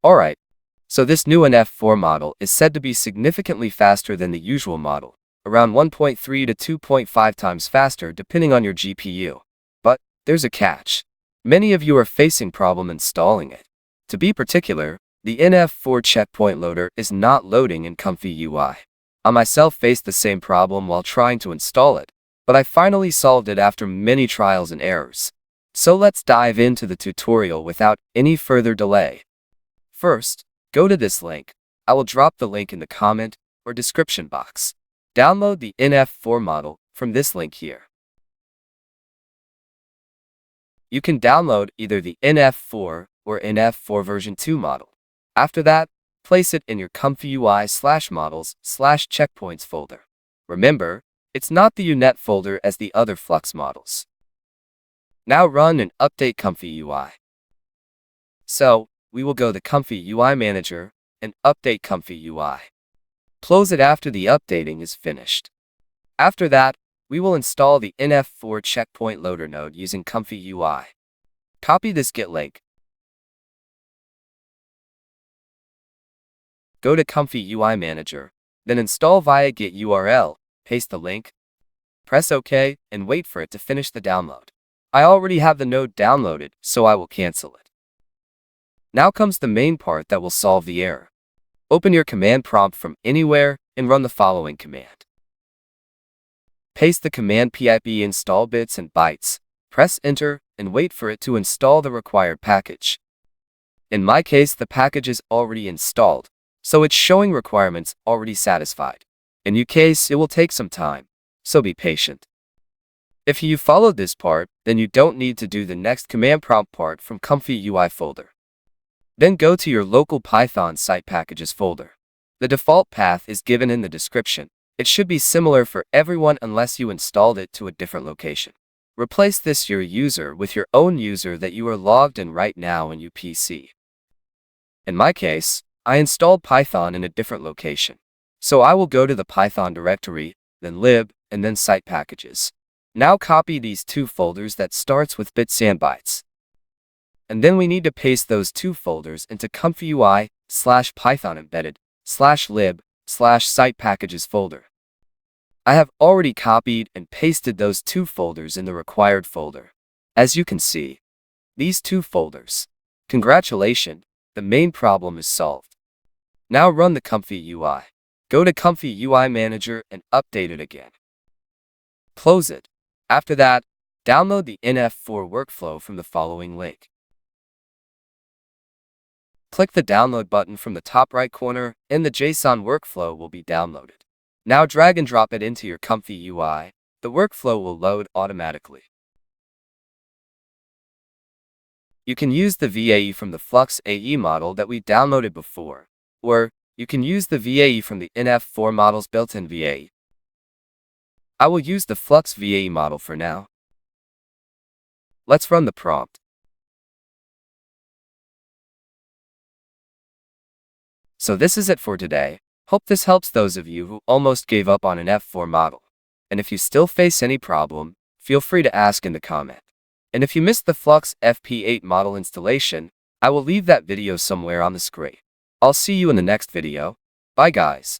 Alright, so this new NF4 model is said to be significantly faster than the usual model, around 1.3 to 2.5 times faster depending on your GPU. But there's a catch. Many of you are facing problem installing it. To be particular, the NF4 checkpoint loader is not loading in ComfyUI. I myself faced the same problem while trying to install it, but I finally solved it after many trials and errors. So let's dive into the tutorial without any further delay. First, go to this link. I will drop the link in the comment or description box. Download the NF4 model from this link here. You can download either the NF4 or NF4 version 2 model. After that, place it in your ComfyUI/models/checkpoints folder. Remember, it's not the UNet folder as the other Flux models. Now run and update ComfyUI. So, we will go to ComfyUI Manager and update ComfyUI. Close it after the updating is finished. After that, we will install the NF4 checkpoint loader node using ComfyUI. Copy this Git link. Go to ComfyUI Manager, then install via Git URL, paste the link, press OK, and wait for it to finish the download. I already have the node downloaded, so I will cancel it. Now comes the main part that will solve the error. Open your command prompt from anywhere and run the following command. Paste the command pip install bits and bytes, press enter, and wait for it to install the required package. In my case, the package is already installed, so it's showing requirements already satisfied. In your case, it will take some time, so be patient. If you followed this part, then you don't need to do the next command prompt part from ComfyUI folder. Then go to your local Python site packages folder. The default path is given in the description. It should be similar for everyone unless you installed it to a different location. Replace this your user with your own user that you are logged in right now in your PC. In my case, I installed Python in a different location. So I will go to the Python directory, then lib, and then site packages. Now copy these two folders that starts with bits and bytes. And then we need to paste those two folders into ComfyUI/Python embedded/lib/site packages folder. I have already copied and pasted those two folders in the required folder. As you can see, these two folders. Congratulations, the main problem is solved. Now run the ComfyUI. Go to ComfyUI Manager and update it again. Close it. After that, download the NF4 workflow from the following link. Click the download button from the top right corner and the JSON workflow will be downloaded. Now drag and drop it into your ComfyUI. The workflow will load automatically. You can use the VAE from the Flux AE model that we downloaded before, or you can use the VAE from the NF4 model's built-in VAE. I will use the Flux VAE model for now. Let's run the prompt. So this is it for today. Hope this helps those of you who almost gave up on an F4 model. And if you still face any problem, feel free to ask in the comment. And if you missed the Flux FP8 model installation, I will leave that video somewhere on the screen. I'll see you in the next video. Bye guys.